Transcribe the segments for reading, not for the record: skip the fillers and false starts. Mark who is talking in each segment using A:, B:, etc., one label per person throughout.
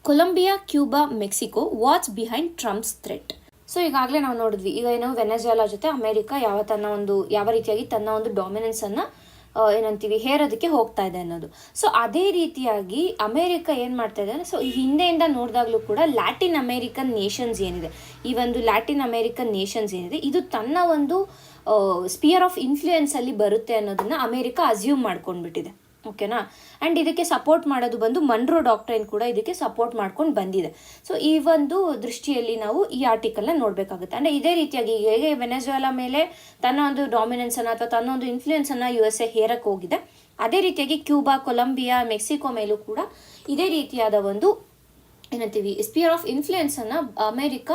A: Colombia, Cuba, Mexico, what's behind Trump's threat. So ಈಗಾಗಲೇ ನಾವು ನೋಡಿದ್ವಿ, ಈಗ ಏನು ವೆನೆಜುವೆಲಾ ಜೊತೆ ಅಮೆರಿಕ ಯಾವ ರೀತಿಯಾಗಿ ತನ್ನ ಒಂದು ಡಾಮಿನೆನ್ಸ್ ಅನ್ನ ಏನಂತೀವಿ ಹೇರೋದಕ್ಕೆ ಹೋಗ್ತಾ ಇದೆ ಅನ್ನೋದು. ಸೊ ಅದೇ ರೀತಿಯಾಗಿ ಅಮೆರಿಕ ಏನು ಮಾಡ್ತಾ ಇದೆ, ಸೊ ಹಿಂದೆಯಿಂದ ನೋಡಿದಾಗಲೂ ಕೂಡ ಲ್ಯಾಟಿನ್ ಅಮೇರಿಕನ್ ನೇಷನ್ಸ್ ಏನಿದೆ, ಈ ಒಂದು ಲ್ಯಾಟಿನ್ ಅಮೇರಿಕನ್ ನೇಷನ್ಸ್ ಏನಿದೆ, ಇದು ತನ್ನ ಒಂದು ಸ್ಪಿಯರ್ ಆಫ್ ಇನ್ಫ್ಲೂಯೆನ್ಸಲ್ಲಿ ಬರುತ್ತೆ ಅನ್ನೋದನ್ನ ಅಮೆರಿಕ ಅಸ್ಯೂಮ್ ಮಾಡ್ಕೊಂಡ್ಬಿಟ್ಟಿದೆ. ಓಕೆನಾ. ಆ್ಯಂಡ್ ಇದಕ್ಕೆ ಸಪೋರ್ಟ್ ಮಾಡೋದು ಬಂದು ಮನ್ರೋ ಡಾಕ್ಟ್ರೈನ್ ಕೂಡ ಇದಕ್ಕೆ ಸಪೋರ್ಟ್ ಮಾಡ್ಕೊಂಡು ಬಂದಿದೆ. ಸೊ ಈ ಒಂದು ದೃಷ್ಟಿಯಲ್ಲಿ ನಾವು ಈ ಆರ್ಟಿಕಲ್ನ ನೋಡಬೇಕಾಗುತ್ತೆ. ಅಂದರೆ ಇದೇ ರೀತಿಯಾಗಿ ಹೇಗೆ ವೆನೆಜುವೆಲಾ ಮೇಲೆ ತನ್ನ ಒಂದು ಡಾಮಿನೆನ್ಸನ್ನು ಅಥವಾ ತನ್ನ ಒಂದು ಇನ್ಫ್ಲೂಯೆನ್ಸನ್ನು USA ಹೇರಕ್ಕೆ ಹೋಗಿದೆ, ಅದೇ ರೀತಿಯಾಗಿ ಕ್ಯೂಬಾ, ಕೊಲಂಬಿಯಾ, ಮೆಕ್ಸಿಕೋ ಮೇಲೂ ಕೂಡ ಇದೇ ರೀತಿಯಾದ ಒಂದು ಏನಂತೀವಿ ಸ್ಪಿಯರ್ ಆಫ್ ಇನ್ಫ್ಲೂಯೆನ್ಸನ್ನು ಅಮೆರಿಕ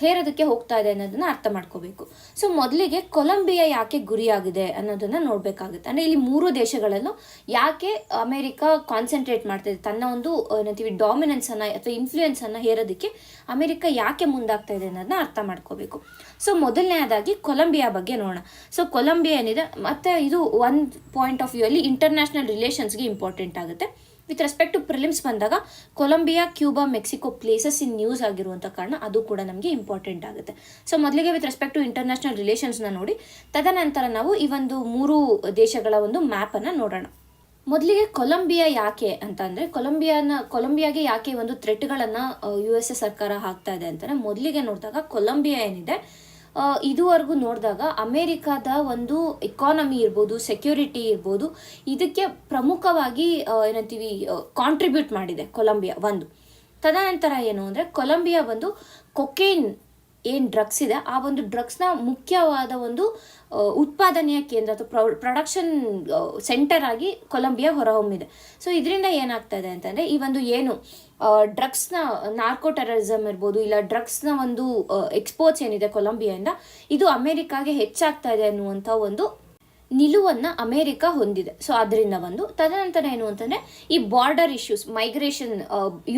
A: ಹೇರೋದಕ್ಕೆ ಹೋಗ್ತಾ ಇದೆ ಅನ್ನೋದನ್ನ ಅರ್ಥ ಮಾಡ್ಕೋಬೇಕು. ಸೊ ಮೊದಲಿಗೆ ಕೊಲಂಬಿಯಾ ಯಾಕೆ ಗುರಿಯಾಗಿದೆ ಅನ್ನೋದನ್ನ ನೋಡಬೇಕಾಗುತ್ತೆ. ಅಂದರೆ ಇಲ್ಲಿ 3 ದೇಶಗಳಲ್ಲೂ ಯಾಕೆ ಅಮೆರಿಕ ಕಾನ್ಸಂಟ್ರೇಟ್ ಮಾಡ್ತಾ ಇದೆ, ತನ್ನ ಒಂದು ಏನಂತೀವಿ ಡಾಮಿನೆನ್ಸನ್ನು ಅಥವಾ ಇನ್ಫ್ಲೂಯೆನ್ಸನ್ನು ಹೇರೋದಕ್ಕೆ ಅಮೆರಿಕ ಯಾಕೆ ಮುಂದಾಗ್ತಾ ಇದೆ ಅನ್ನೋದನ್ನ ಅರ್ಥ ಮಾಡ್ಕೋಬೇಕು. ಸೊ ಮೊದಲನೇದಾಗಿ ಕೊಲಂಬಿಯಾ ಬಗ್ಗೆ ನೋಡೋಣ. ಸೊ ಕೊಲಂಬಿಯಾ ಏನಿದೆ, ಮತ್ತು ಇದು ಒಂದು ಪಾಯಿಂಟ್ ಆಫ್ ವ್ಯೂ ಅಲ್ಲಿ ಇಂಟರ್ನ್ಯಾಷನಲ್ ರಿಲೇಷನ್ಸ್ಗೆ ಇಂಪಾರ್ಟೆಂಟ್ ಆಗುತ್ತೆ. ವಿತ್ ರೆಸ್ಪೆಕ್ಟ್ ಟು ಪ್ರಿಲಿಮ್ಸ್ ಬಂದಾಗ Colombia, Cuba, Mexico places in news ಆಗಿರುವಂಥ ಕಾರಣ ಅದು ಕೂಡ ನಮಗೆ ಇಂಪಾರ್ಟೆಂಟ್ ಆಗುತ್ತೆ. ಸೊ ಮೊದಲಿಗೆ ವಿತ್ ರೆಸ್ಪೆಕ್ಟ್ ಟು ಇಂಟರ್ನ್ಯಾಷನಲ್ ರಿಲೇಷನ್ಸ್ನ ನೋಡಿ, ತದನಂತರ ನಾವು ಈ ಒಂದು 3 ದೇಶಗಳ ಒಂದು ಮ್ಯಾಪನ್ನು ನೋಡೋಣ. ಮೊದಲಿಗೆ ಕೊಲಂಬಿಯಾ ಯಾಕೆ ಅಂತ ಅಂದರೆ, ಕೊಲಂಬಿಯಾಗೆ ಯಾಕೆ ಒಂದು ಥ್ರೆಟ್ಗಳನ್ನು USA ಸರ್ಕಾರ ಹಾಕ್ತಾ ಇದೆ ಅಂತಂದರೆ, ಮೊದಲಿಗೆ ನೋಡಿದಾಗ ಕೊಲಂಬಿಯಾ ಏನಿದೆ, ಇದುವರೆಗೂ ನೋಡಿದಾಗ ಅಮೇರಿಕಾದ ಒಂದು ಎಕಾನಮಿ ಇರ್ಬೋದು, ಸೆಕ್ಯೂರಿಟಿ ಇರ್ಬೋದು, ಇದಕ್ಕೆ ಪ್ರಮುಖವಾಗಿ ಏನಂತೀವಿ ಕಾಂಟ್ರಿಬ್ಯೂಟ್ ಮಾಡಿದೆ ಕೊಲಂಬಿಯಾ ಒಂದು. ತದನಂತರ ಏನು ಅಂದರೆ, ಕೊಲಂಬಿಯಾ ಒಂದು ಕೊಕೇನ್ ಏನು ಡ್ರಗ್ಸ್ ಇದೆ, ಆ ಒಂದು ಡ್ರಗ್ಸ್ನ ಮುಖ್ಯವಾದ ಒಂದು ಉತ್ಪಾದನೆಯ ಕೇಂದ್ರ ಅಥವಾ ಪ್ರೊಡಕ್ಷನ್ ಸೆಂಟರ್ ಆಗಿ ಕೊಲಂಬಿಯಾ ಹೊರಹೊಮ್ಮಿದೆ. ಸೊ ಇದರಿಂದ ಏನಾಗ್ತಾ ಇದೆ ಅಂತಂದರೆ, ಈ ಒಂದು ಏನು ಡ್ರಗ್ಸ್ನ ನಾರ್ಕೋ ಟೆರರಿಸಮ್ ಇರ್ಬೋದು, ಇಲ್ಲ ಡ್ರಗ್ಸ್ನ ಒಂದು ಎಕ್ಸ್ಪೋರ್ಟ್ಸ್ ಏನಿದೆ ಕೊಲಂಬಿಯಾದಿಂದ, ಇದು ಅಮೆರಿಕಾಗೆ ಹೆಚ್ಚಾಗ್ತಾ ಇದೆ ಅನ್ನುವಂಥ ಒಂದು ನಿಲುವನ್ನು ಅಮೆರಿಕ ಹೊಂದಿದೆ. ಸೊ ಅದರಿಂದ ತದನಂತರ ಏನು ಅಂತಂದರೆ, ಈ ಬಾರ್ಡರ್ ಇಶ್ಯೂಸ್, ಮೈಗ್ರೇಷನ್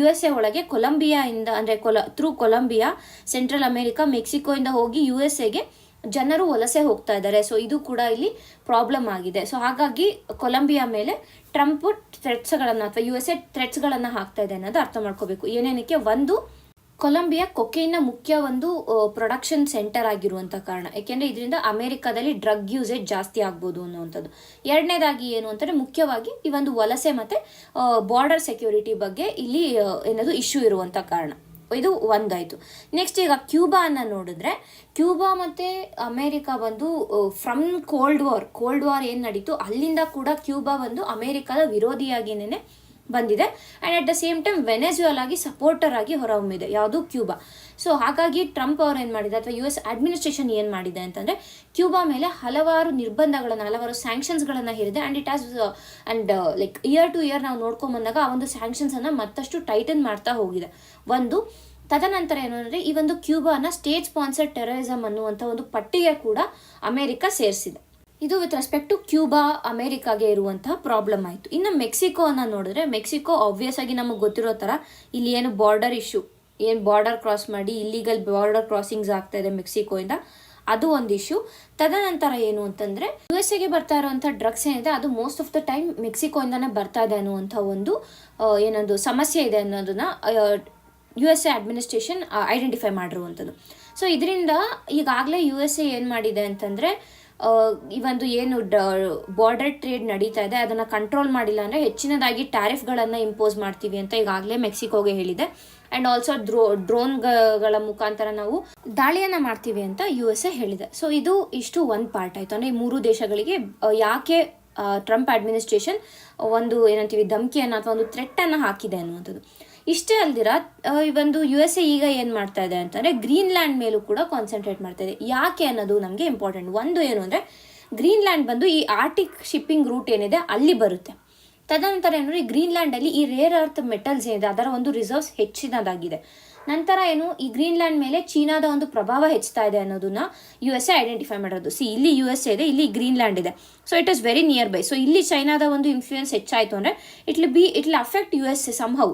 A: USA ಒಳಗೆ ಕೊಲಂಬಿಯಾಯಿಂದ ಅಂದರೆ ಥ್ರೂ ಕೊಲಂಬಿಯಾ, ಸೆಂಟ್ರಲ್ ಅಮೆರಿಕಾ, ಮೆಕ್ಸಿಕೋಯಿಂದ ಹೋಗಿ USAಗೆ ಜನರು ವಲಸೆ ಹೋಗ್ತಾ ಇದ್ದಾರೆ. ಸೊ ಇದು ಕೂಡ ಇಲ್ಲಿ ಪ್ರಾಬ್ಲಮ್ ಆಗಿದೆ. ಸೊ ಹಾಗಾಗಿ ಕೊಲಂಬಿಯಾ ಮೇಲೆ ಟ್ರಂಪ್ ಥ್ರೆಟ್ಸ್ಗಳನ್ನು ಅಥವಾ USA ಥ್ರೆಟ್ಸ್ಗಳನ್ನು ಹಾಕ್ತಾ ಇದೆ ಅನ್ನೋದು ಅರ್ಥ ಮಾಡ್ಕೋಬೇಕು. ಏನೇನಕ್ಕೆ, ಒಂದು ಕೊಲಂಬಿಯಾ ಕೊಕೇನ್ನ ಮುಖ್ಯ ಒಂದು ಪ್ರೊಡಕ್ಷನ್ ಸೆಂಟರ್ ಆಗಿರುವಂಥ ಕಾರಣ, ಯಾಕೆಂದರೆ ಇದರಿಂದ ಅಮೆರಿಕಾದಲ್ಲಿ ಡ್ರಗ್ ಯೂಸೇಜ್ ಜಾಸ್ತಿ ಆಗ್ಬೋದು ಅನ್ನುವಂಥದ್ದು. ಎರಡನೇದಾಗಿ ಏನು ಅಂತಂದರೆ, ಮುಖ್ಯವಾಗಿ ಈ ಒಂದು ವಲಸೆ ಮತ್ತು ಬಾರ್ಡರ್ ಸೆಕ್ಯೂರಿಟಿ ಬಗ್ಗೆ ಇಲ್ಲಿ ಏನದು ಇಶ್ಯೂ ಇರುವಂಥ ಕಾರಣ. ಇದು ಒಂದಾಯಿತು. ನೆಕ್ಸ್ಟ್ ಈಗ ಕ್ಯೂಬಾನ ನೋಡಿದ್ರೆ, ಕ್ಯೂಬಾ ಮತ್ತು ಅಮೇರಿಕಾ ಫ್ರಮ್ ಕೋಲ್ಡ್ ವಾರ್ ಏನು ನಡೀತು ಅಲ್ಲಿಂದ ಕೂಡ ಕ್ಯೂಬಾ ಅಮೇರಿಕಾದ ವಿರೋಧಿಯಾಗಿನೇ ಬಂದಿದೆ. And at the same time ವೆನೆಜುವೆಲಾಗಿ ಸಪೋರ್ಟರ್ ಆಗಿ ಹೊರಹೊಮ್ಮಿದೆ ಯಾವುದು, ಕ್ಯೂಬಾ. ಸೊ ಹಾಗಾಗಿ ಟ್ರಂಪ್ ಅವರು ಏನು ಮಾಡಿದೆ, ಅಥವಾ US ಅಡ್ಮಿನಿಸ್ಟ್ರೇಷನ್ ಏನು ಮಾಡಿದೆ ಅಂತಂದರೆ, ಕ್ಯೂಬಾ ಮೇಲೆ ಹಲವಾರು ನಿರ್ಬಂಧಗಳನ್ನು, ಹಲವಾರು ಸ್ಯಾಂಕ್ಷನ್ಸ್ಗಳನ್ನು ಹೇರಿದೆ. And it has like year to year ನಾವು ನೋಡ್ಕೊಂಬಂದಾಗ ಆ ಒಂದು ಸ್ಯಾಂಕ್ಷನ್ಸನ್ನು ಮತ್ತಷ್ಟು ಟೈಟನ್ ಮಾಡ್ತಾ ಹೋಗಿದೆ ಒಂದು. ತದನಂತರ ಏನು ಅಂದರೆ, ಈ ಒಂದು ಕ್ಯೂಬಾನ ಸ್ಟೇಟ್ ಸ್ಪಾನ್ಸರ್ಡ್ ಟೆರರಿಸಮ್ ಅನ್ನುವಂಥ ಒಂದು ಪಟ್ಟಿಗೆ ಕೂಡ ಅಮೆರಿಕ ಸೇರಿಸಿದೆ. ಇದು ವಿತ್ ರೆಸ್ಪೆಕ್ಟ್ ಟು ಕ್ಯೂಬಾ ಅಮೆರಿಕಾಗೆ ಇರುವಂತಹ ಪ್ರಾಬ್ಲಮ್ ಆಯಿತು. ಇನ್ನು ಮೆಕ್ಸಿಕೋನ ನೋಡಿದ್ರೆ, ಮೆಕ್ಸಿಕೋ ಆಬ್ವಿಯಸ್ ಆಗಿ ನಮಗೆ ಗೊತ್ತಿರೋ ಥರ ಇಲ್ಲಿ ಏನು ಬಾರ್ಡರ್ ಇಶ್ಯೂ, ಏನು ಬಾರ್ಡರ್ ಕ್ರಾಸ್ ಮಾಡಿ ಇಲ್ಲಿಗಲ್ ಬಾರ್ಡರ್ ಕ್ರಾಸಿಂಗ್ಸ್ ಆಗ್ತಾ ಇದೆ ಮೆಕ್ಸಿಕೋಯಿಂದ, ಅದು ಒಂದು ಇಶ್ಯೂ. ತದನಂತರ ಏನು ಅಂತಂದರೆ, USAಗೆ ಬರ್ತಾ ಇರುವಂಥ ಡ್ರಗ್ಸ್ ಏನಿದೆ ಅದು ಮೋಸ್ಟ್ ಆಫ್ ದ ಟೈಮ್ ಮೆಕ್ಸಿಕೋಯಿಂದನೇ ಬರ್ತಾ ಇದೆ ಅನ್ನುವಂಥ ಒಂದು ಏನೊಂದು ಸಮಸ್ಯೆ ಇದೆ ಅನ್ನೋದನ್ನ USA ಅಡ್ಮಿನಿಸ್ಟ್ರೇಷನ್ ಐಡೆಂಟಿಫೈ ಮಾಡಿರುವಂಥದ್ದು. ಸೊ ಇದರಿಂದ ಈಗಾಗಲೇ USA ಏನು ಮಾಡಿದೆ ಅಂತಂದರೆ, ಈ ಒಂದು ಏನು ಬಾರ್ಡರ್ ಟ್ರೇಡ್ ನಡೀತಾ ಇದೆ ಅದನ್ನು ಕಂಟ್ರೋಲ್ ಮಾಡಿಲ್ಲ ಅಂದರೆ ಹೆಚ್ಚಿನದಾಗಿ ಟ್ಯಾರಿಫ್ಗಳನ್ನು ಇಂಪೋಸ್ ಮಾಡ್ತೀವಿ ಅಂತ ಈಗಾಗಲೇ ಮೆಕ್ಸಿಕೋಗೆ ಹೇಳಿದೆ. ಆ್ಯಂಡ್ ಆಲ್ಸೋ ಡ್ರೋನ್ಗಳ ಮುಖಾಂತರ ನಾವು ದಾಳಿಯನ್ನು ಮಾಡ್ತೀವಿ ಅಂತ USA ಹೇಳಿದೆ. ಸೊ ಇಷ್ಟು ಒಂದು ಪಾರ್ಟ್ ಆಯಿತು. ಅಂದರೆ ಈ 3 ದೇಶಗಳಿಗೆ ಯಾಕೆ ಟ್ರಂಪ್ ಅಡ್ಮಿನಿಸ್ಟ್ರೇಷನ್ ಒಂದು ಏನಂತೀವಿ ಧಮಕಿಯನ್ನು ಅಥವಾ ಒಂದು ಥ್ರೆಟ್ಟನ್ನು ಹಾಕಿದೆ ಅನ್ನುವಂಥದ್ದು. ಇಷ್ಟೇ ಅಲ್ದಿರ ಈ ಒಂದು USA ಈಗ ಏನು ಮಾಡ್ತಾ ಇದೆ ಅಂತಂದರೆ, ಗ್ರೀನ್ಲ್ಯಾಂಡ್ ಮೇಲೂ ಕೂಡ ಕಾನ್ಸಂಟ್ರೇಟ್ ಮಾಡ್ತಾ ಇದೆ. ಯಾಕೆ ಅನ್ನೋದು ನಮಗೆ ಇಂಪಾರ್ಟೆಂಟ್. ಒಂದು ಏನು ಅಂದರೆ, ಗ್ರೀನ್ಲ್ಯಾಂಡ್ ಈ ಆರ್ಟಿಕ್ ಶಿಪ್ಪಿಂಗ್ ರೂಟ್ ಏನಿದೆ ಅಲ್ಲಿ ಬರುತ್ತೆ. ತದನಂತರ ಏನು, ಈ ಗ್ರೀನ್ಲ್ಯಾಂಡಲ್ಲಿ ಈ ರೇರ್ ಅರ್ತ್ ಮೆಟಲ್ಸ್ ಏನಿದೆ ಅದರ ಒಂದು ರಿಸರ್ವ್ಸ್ ಹೆಚ್ಚಿನದಾಗಿದೆ. ನಂತರ ಏನು, ಈ ಗ್ರೀನ್ಲ್ಯಾಂಡ್ ಮೇಲೆ ಚೀನಾದ ಒಂದು ಪ್ರಭಾವ ಹೆಚ್ಚುತ್ತಾ ಇದೆ ಅನ್ನೋದನ್ನ USA ಐಡೆಂಟಿಫೈ ಮಾಡೋದು. ಇಲ್ಲಿ USA ಇದೆ, ಇಲ್ಲಿ ಗ್ರೀನ್ಲ್ಯಾಂಡ್ ಇದೆ. So it is very near by. So ಇಲ್ಲಿ ಚೈನಾದ ಒಂದು ಇನ್ಫ್ಲೂಯೆನ್ಸ್ ಹೆಚ್ಚಾಯಿತು ಅಂದರೆ it will affect USA somehow.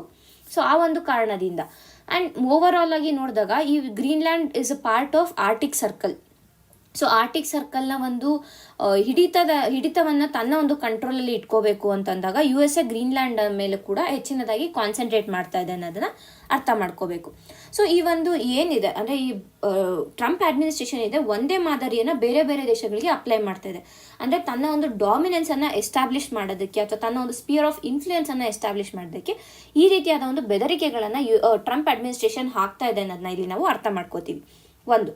A: So ಆ ಒಂದು ಕಾರಣದಿಂದ. ಆ್ಯಂಡ್ ಓವರ್ ಆಲ್ ಆಗಿ ನೋಡಿದಾಗ ಈ Greenland is a part of Arctic circle. So Arctic ಸರ್ಕಲ್ನ ಒಂದು ಹಿಡಿತವನ್ನು ತನ್ನ ಒಂದು ಕಂಟ್ರೋಲಲ್ಲಿ ಇಟ್ಕೋಬೇಕು ಅಂತಂದಾಗ ಯು ಎಸ್ ಎ ಗ್ರೀನ್ಲ್ಯಾಂಡ್ ಮೇಲೆ ಕೂಡ ಹೆಚ್ಚಿನದಾಗಿ ಕಾನ್ಸಂಟ್ರೇಟ್ ಮಾಡ್ತಾ ಇದೆ ಅನ್ನೋದನ್ನ ಅರ್ಥ ಮಾಡ್ಕೋಬೇಕು. ಸೊ ಈ ಒಂದು ಏನಿದೆ ಅಂದರೆ ಈ ಟ್ರಂಪ್ ಅಡ್ಮಿನಿಸ್ಟ್ರೇಷನ್ ಇದೆ ಒಂದೇ ಮಾದರಿಯನ್ನು ಬೇರೆ ಬೇರೆ ದೇಶಗಳಿಗೆ ಅಪ್ಲೈ ಮಾಡ್ತಾ ಇದೆ. ಅಂದರೆ ತನ್ನ ಒಂದು ಡಾಮಿನೆನ್ಸನ್ನು ಎಸ್ಟಾಬ್ಲಿಷ್ ಮಾಡೋದಕ್ಕೆ ಅಥವಾ ತನ್ನ ಒಂದು ಸ್ಪಿಯರ್ ಆಫ್ ಇನ್ಫ್ಲೂಯೆನ್ಸನ್ನು ಎಸ್ಟಾಬ್ಲಿಷ್ ಮಾಡೋದಕ್ಕೆ ಈ ರೀತಿಯಾದ ಒಂದು ಬೆದರಿಕೆಗಳನ್ನು ಟ್ರಂಪ್ ಅಡ್ಮಿನಿಸ್ಟ್ರೇಷನ್ ಹಾಕ್ತಾ ಇದೆ ಅನ್ನೋದನ್ನ ಇಲ್ಲಿ ನಾವು ಅರ್ಥ ಮಾಡ್ಕೋತೀವಿ. ಒಂದು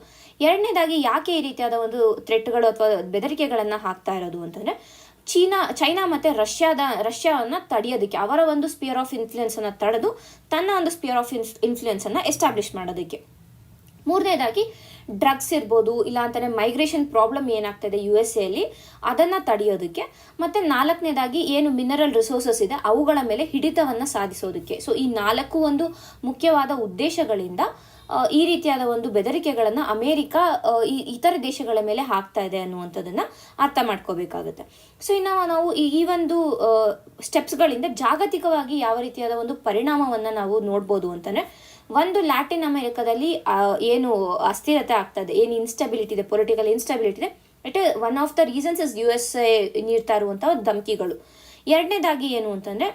A: ಎರಡನೇದಾಗಿ ಯಾಕೆ ಈ ರೀತಿಯಾದ ಒಂದು ಥ್ರೆಟ್ಗಳು ಅಥವಾ ಬೆದರಿಕೆಗಳನ್ನು ಹಾಕ್ತಾ ಇರೋದು ಅಂತಂದರೆ ಚೈನಾ ಮತ್ತು ರಷ್ಯಾವನ್ನು ತಡೆಯೋದಕ್ಕೆ, ಅವರ ಒಂದು ಸ್ಪಿಯರ್ ಆಫ್ ಇನ್ಫ್ಲೂಯೆನ್ಸನ್ನು ತಡೆದು ತನ್ನ ಒಂದು ಸ್ಪಿಯರ್ ಆಫ್ ಇನ್ಫ್ಲೂಯೆನ್ಸನ್ನು ಎಸ್ಟಾಬ್ಲಿಷ್ ಮಾಡೋದಕ್ಕೆ. ಮೂರನೇದಾಗಿ ಡ್ರಗ್ಸ್ ಇರ್ಬೋದು, ಇಲ್ಲ ಅಂತಲೇ ಮೈಗ್ರೇಷನ್ ಪ್ರಾಬ್ಲಮ್ ಏನಾಗ್ತದೆ ಯು ಎಸ್ ಎಲ್ಲಿ ಅದನ್ನು ತಡೆಯೋದಕ್ಕೆ, ಮತ್ತು ನಾಲ್ಕನೇದಾಗಿ ಏನು ಮಿನರಲ್ ರಿಸೋರ್ಸಸ್ ಇದೆ ಅವುಗಳ ಮೇಲೆ ಹಿಡಿತವನ್ನು ಸಾಧಿಸೋದಕ್ಕೆ. ಸೊ ಈ 4 ಒಂದು ಮುಖ್ಯವಾದ ಉದ್ದೇಶಗಳಿಂದ ಈ ರೀತಿಯಾದ ಒಂದು ಬೆದರಿಕೆಗಳನ್ನು ಅಮೇರಿಕಾ ಇತರ ದೇಶಗಳ ಮೇಲೆ ಹಾಕ್ತಾ ಇದೆ ಅನ್ನುವಂಥದ್ದನ್ನು ಅರ್ಥ ಮಾಡ್ಕೋಬೇಕಾಗುತ್ತೆ. ಸೊ ಇನ್ನು ನಾವು ಈ ಒಂದು ಸ್ಟೆಪ್ಸ್ಗಳಿಂದ ಜಾಗತಿಕವಾಗಿ ಯಾವ ರೀತಿಯಾದ ಒಂದು ಪರಿಣಾಮವನ್ನು ನಾವು ನೋಡ್ಬೋದು ಅಂತಂದರೆ, ಒಂದು ಲ್ಯಾಟಿನ್ ಅಮೆರಿಕಾದಲ್ಲಿ ಏನು ಅಸ್ಥಿರತೆ ಆಗ್ತದೆ, ಏನು ಇನ್ಸ್ಟೆಬಿಲಿಟಿ ಇದೆ, ಪೊಲಿಟಿಕಲ್ ಇನ್ಸ್ಟೆಬಿಲಿಟಿ ಇದೆ, it one of the reasons is U S A ನೀಡ್ತಾ ಇರುವಂಥ ಧಮಕಿಗಳು. ಎರಡನೇದಾಗಿ ಏನು ಅಂತಂದರೆ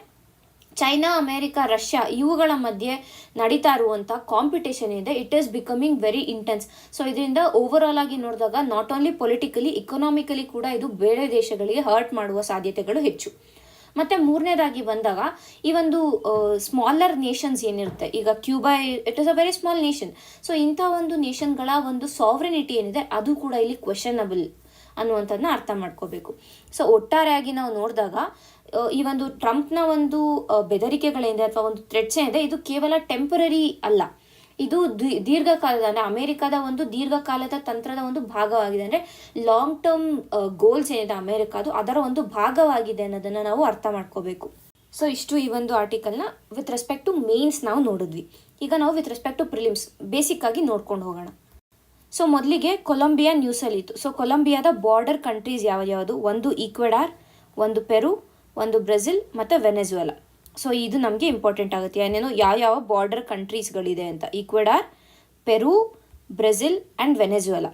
A: ಚೈನಾ, ಅಮೇರಿಕಾ, ರಷ್ಯಾ ಇವುಗಳ ಮಧ್ಯೆ ನಡೀತಾ ಇರುವಂಥ ಕಾಂಪಿಟೇಷನ್ ಇದೆ, it is becoming very intense. So ಇದರಿಂದ ಓವರ್ ಆಲ್ ಆಗಿ ನೋಡಿದಾಗ ನಾಟ್ ಓನ್ಲಿ ಪೊಲಿಟಿಕಲಿ, ಇಕನಾಮಿಕಲಿ ಕೂಡ ಇದು ಬೇರೆ ದೇಶಗಳಿಗೆ ಹರ್ಟ್ ಮಾಡುವ ಸಾಧ್ಯತೆಗಳು ಹೆಚ್ಚು. ಮತ್ತು ಮೂರನೇದಾಗಿ ಬಂದಾಗ ಈ ಒಂದು ಸ್ಮಾಲರ್ ನೇಷನ್ಸ್ ಏನಿರುತ್ತೆ, ಈಗ Cuba it is a very small nation. So ಇಂಥ ಒಂದು ನೇಷನ್ಗಳ ಒಂದು ಸಾವರಿನಿಟಿ ಏನಿದೆ ಅದು ಕೂಡ ಇಲ್ಲಿ ಕ್ವೆಶನಬಲ್ ಅನ್ನುವಂಥದ್ದನ್ನ ಅರ್ಥ ಮಾಡ್ಕೋಬೇಕು. ಸೊ ಒಟ್ಟಾರೆಯಾಗಿ ನಾವು ನೋಡಿದಾಗ ಈ ಒಂದು ಟ್ರಂಪ್ನ ಒಂದು ಬೆದರಿಕೆಗಳೇನಿದೆ ಅಥವಾ ಒಂದು ಥ್ರೆಟ್ಸ್ ಏನಿದೆ ಇದು ಕೇವಲ ಟೆಂಪರರಿ ಅಲ್ಲ, ಇದು ದೀರ್ಘಕಾಲದ ಅಂದರೆ ಅಮೇರಿಕಾದ ಒಂದು ದೀರ್ಘಕಾಲದ ತಂತ್ರದ ಒಂದು ಭಾಗವಾಗಿದೆ. ಅಂದರೆ ಲಾಂಗ್ ಟರ್ಮ್ ಗೋಲ್ಸ್ ಏನಿದೆ ಅಮೇರಿಕಾದು ಅದರ ಒಂದು ಭಾಗವಾಗಿದೆ ಅನ್ನೋದನ್ನು ನಾವು ಅರ್ಥ ಮಾಡ್ಕೋಬೇಕು. ಸೊ ಇಷ್ಟು ಈ ಒಂದು ಆರ್ಟಿಕಲ್ನ ವಿತ್ ರೆಸ್ಪೆಕ್ಟ್ ಟು ಮೇನ್ಸ್ ನಾವು ನೋಡಿದ್ವಿ. ಈಗ ನಾವು with respect to prelims basic ಆಗಿ ನೋಡ್ಕೊಂಡು ಹೋಗೋಣ. ಸೊ ಮೊದಲಿಗೆ ಕೊಲಂಬಿಯಾ ನ್ಯೂಸಲ್ಲಿ ಇತ್ತು. ಸೊ ಕೊಲಂಬಿಯಾದ ಬಾರ್ಡರ್ ಕಂಟ್ರೀಸ್ ಯಾವ್ದು? ಒಂದು ಈಕ್ವೆಡಾರ್, ಒಂದು ಪೆರು, ಒಂದು ಬ್ರೆಜಿಲ್ ಮತ್ತು ವೆನೆಜುವೆಲಾ. ಸೊ ಇದು ನಮಗೆ ಇಂಪಾರ್ಟೆಂಟ್ ಆಗುತ್ತೆ, ಏನೇನು ಯಾವ ಬಾರ್ಡರ್ ಕಂಟ್ರೀಸ್ಗಳಿದೆ ಅಂತ. Ecuador, Peru, Brazil and Venezuela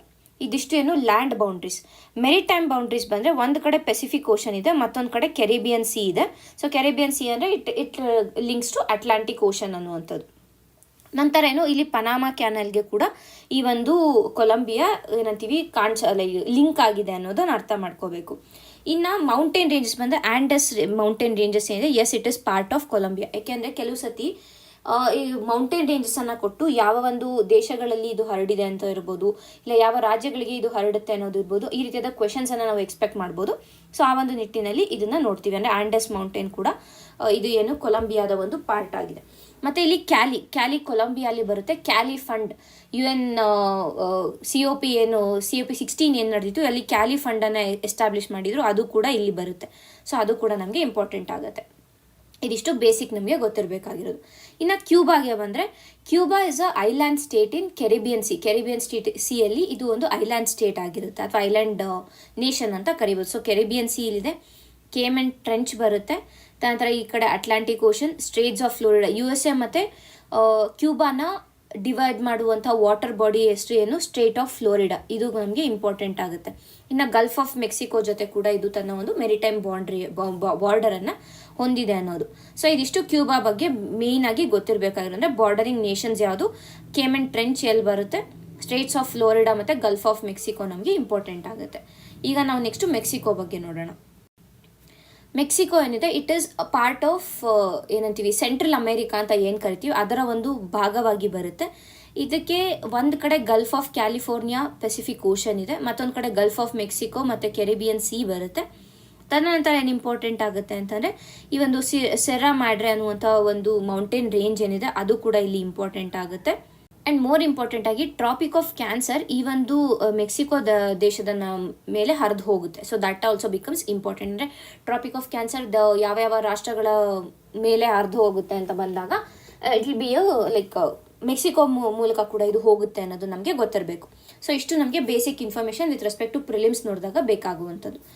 A: ಇದಿಷ್ಟು ಏನು ಲ್ಯಾಂಡ್ ಬೌಂಡ್ರೀಸ್. ಮೆರಿಟೈಮ್ ಬೌಂಡ್ರೀಸ್ ಬಂದರೆ ಒಂದು ಕಡೆ ಪೆಸಿಫಿಕ್ ಓಷನ್ ಇದೆ, ಮತ್ತೊಂದು ಕಡೆ ಕೆರಿಬಿಯನ್ ಸಿ ಇದೆ. ಸೊ ಕೆರಿಬಿಯನ್ ಸಿ ಅಂದರೆ it links to Atlantic ocean ಅನ್ನುವಂಥದ್ದು. ನಂತರ ಏನು ಇಲ್ಲಿ ಪನಾಮಾ ಕ್ಯಾನಲ್ಗೆ ಕೂಡ ಈ ಒಂದು ಕೊಲಂಬಿಯಾ ಏನಂತೀವಿ ಲಿಂಕ್ ಆಗಿದೆ ಅನ್ನೋದನ್ನು ಅರ್ಥ ಮಾಡ್ಕೋಬೇಕು. ಇನ್ನು ಮೌಂಟೇನ್ ರೇಂಜಸ್ ಬಂದರೆ ಆ್ಯಂಡಸ್ ಮೌಂಟೇನ್ ರೇಂಜಸ್ ಏನಿದೆ, as it is part of Colombia. ಯಾಕೆಂದರೆ ಕೆಲವು ಸತಿ ಈ ಮೌಂಟೇನ್ ರೇಂಜಸನ್ನು ಕೊಟ್ಟು ಯಾವ ಒಂದು ದೇಶಗಳಲ್ಲಿ ಇದು ಹರಡಿದೆ ಅಂತ ಇರ್ಬೋದು, ಇಲ್ಲ ಯಾವ ರಾಜ್ಯಗಳಿಗೆ ಇದು ಹರಡುತ್ತೆ ಅನ್ನೋದು ಇರ್ಬೋದು, ಈ ರೀತಿಯಾದ ಕ್ವೆಶನ್ಸನ್ನು ನಾವು ಎಕ್ಸ್ಪೆಕ್ಟ್ ಮಾಡ್ಬೋದು. ಸೊ ಆ ಒಂದು ನಿಟ್ಟಿನಲ್ಲಿ ಇದನ್ನು ನೋಡ್ತೀವಿ. ಅಂದರೆ ಆ್ಯಂಡಸ್ ಮೌಂಟೇನ್ ಕೂಡ ಇದು ಏನು ಕೊಲಂಬಿಯಾದ ಒಂದು ಪಾರ್ಟ್ ಆಗಿದೆ. ಮತ್ತು ಇಲ್ಲಿ ಕ್ಯಾಲಿ ಕೊಲಂಬಿಯಾಲಿ ಬರುತ್ತೆ. ಕ್ಯಾಲಿ ಫಂಡ್ UN COP 16 ಏನು ನಡೆದಿತ್ತು ಅಲ್ಲಿ ಕ್ಯಾಲಿ ಫಂಡನ್ನು ಎಸ್ಟಾಬ್ಲಿಷ್ ಮಾಡಿದ್ರು, ಅದು ಕೂಡ ಇಲ್ಲಿ ಬರುತ್ತೆ. ಸೊ ಅದು ಕೂಡ ನಮಗೆ ಇಂಪಾರ್ಟೆಂಟ್ ಆಗುತ್ತೆ. ಇದಿಷ್ಟು ಬೇಸಿಕ್ ನಮಗೆ ಗೊತ್ತಿರಬೇಕಾಗಿರೋದು. ಇನ್ನು ಕ್ಯೂಬಾಗೆ ಬಂದರೆ, Cuba is a island state in Caribbean ಸಿಯಲ್ಲಿ ಇದು ಒಂದು ಐಲ್ಯಾಂಡ್ ಸ್ಟೇಟ್ ಆಗಿರುತ್ತೆ ಅಥವಾ ಐಲ್ಯಾಂಡ್ ನೇಷನ್ ಅಂತ ಕರಿಬೋದು. ಸೊ ಕೆರಿಬಿಯನ್ ಸಿಯಲ್ಲಿದೆ, ಕೇಮನ್ ಟ್ರೆಂಚ್ ಬರುತ್ತೆ, ನಂತರ ಈ ಕಡೆ Atlantic ocean, streets of Florida. USA ಮತ್ತು ಕ್ಯೂಬಾನ ಡಿವೈಡ್ ಮಾಡುವಂಥ ವಾಟರ್ ಬಾಡಿ ಹೆಸರು ಏನು? Straight of Florida. ಇದು ನಮಗೆ ಇಂಪಾರ್ಟೆಂಟ್ ಆಗುತ್ತೆ. ಇನ್ನು ಗಲ್ಫ್ ಆಫ್ ಮೆಕ್ಸಿಕೋ ಜೊತೆ ಕೂಡ ಇದು ತನ್ನ ಒಂದು ಮೆರಿಟೈಮ್ ಬಾರ್ಡರನ್ನು ಹೊಂದಿದೆ ಅನ್ನೋದು. ಸೊ ಇದಿಷ್ಟು ಕ್ಯೂಬಾ ಬಗ್ಗೆ ಮೇಯ್ನಾಗಿ ಗೊತ್ತಿರಬೇಕಾಗಿರೋ ಅಂದರೆ ಬಾರ್ಡರಿಂಗ್ ನೇಷನ್ಸ್ ಯಾವುದು, ಕೇಮನ್ ಟ್ರೆಂಚ್ ಎಲ್ಲಿ ಬರುತ್ತೆ, ಸ್ಟ್ರೇಟ್ಸ್ ಆಫ್ ಫ್ಲೋರಿಡಾ ಮತ್ತು ಗಲ್ಫ್ ಆಫ್ ಮೆಕ್ಸಿಕೋ ನಮಗೆ ಇಂಪಾರ್ಟೆಂಟ್ ಆಗುತ್ತೆ. ಈಗ ನಾವು ನೆಕ್ಸ್ಟು ಮೆಕ್ಸಿಕೋ ಬಗ್ಗೆ ನೋಡೋಣ. ಮೆಕ್ಸಿಕೋ ಏನಿದೆ it is a part of ಏನಂತೀವಿ ಸೆಂಟ್ರಲ್ ಅಮೇರಿಕಾ ಅಂತ ಏನು ಕರಿತೀವಿ ಅದರ ಒಂದು ಭಾಗವಾಗಿ ಬರುತ್ತೆ. ಇದಕ್ಕೆ ಒಂದು ಕಡೆ Gulf of California Pacific ocean ಇದೆ, ಮತ್ತೊಂದು ಕಡೆ ಗಲ್ಫ್ ಆಫ್ ಮೆಕ್ಸಿಕೋ ಮತ್ತು ಕೆರಿಬಿಯನ್ ಸಿ ಬರುತ್ತೆ. ತದನಂತರ ಏನು ಇಂಪಾರ್ಟೆಂಟ್ ಆಗುತ್ತೆ ಅಂತಂದರೆ ಈ ಒಂದು ಸೆರಾ ಮ್ಯಾಡ್ರೆ ಅನ್ನುವಂಥ ಒಂದು ಮೌಂಟೇನ್ ರೇಂಜ್ ಏನಿದೆ ಅದು ಕೂಡ ಇಲ್ಲಿ ಇಂಪಾರ್ಟೆಂಟ್ ಆಗುತ್ತೆ. ಆ್ಯಂಡ್ ಮೋರ್ ಇಂಪಾರ್ಟೆಂಟ್ ಆಗಿ ಟ್ರಾಪಿಕ್ ಆಫ್ ಕ್ಯಾನ್ಸರ್ ಈ ಒಂದು ಮೆಕ್ಸಿಕೋ ದೇಶದ ಮೇಲೆ ಹರಿದು ಹೋಗುತ್ತೆ. So that also becomes important. ಅಂದರೆ ಟ್ರಾಪಿಕ್ ಆಫ್ ಕ್ಯಾನ್ಸರ್ ಯಾವ ರಾಷ್ಟ್ರಗಳ ಮೇಲೆ ಹರಿದು ಹೋಗುತ್ತೆ ಅಂತ ಬಂದಾಗ it will be like Mexico ಮೂಲಕ ಕೂಡ ಇದು ಹೋಗುತ್ತೆ ಅನ್ನೋದು ನಮಗೆ ಗೊತ್ತಿರಬೇಕು. ಸೊ ಇಷ್ಟು ನಮಗೆ basic information with respect to prelims ನೋಡಿದಾಗ ಬೇಕಾಗುವಂಥದ್ದು.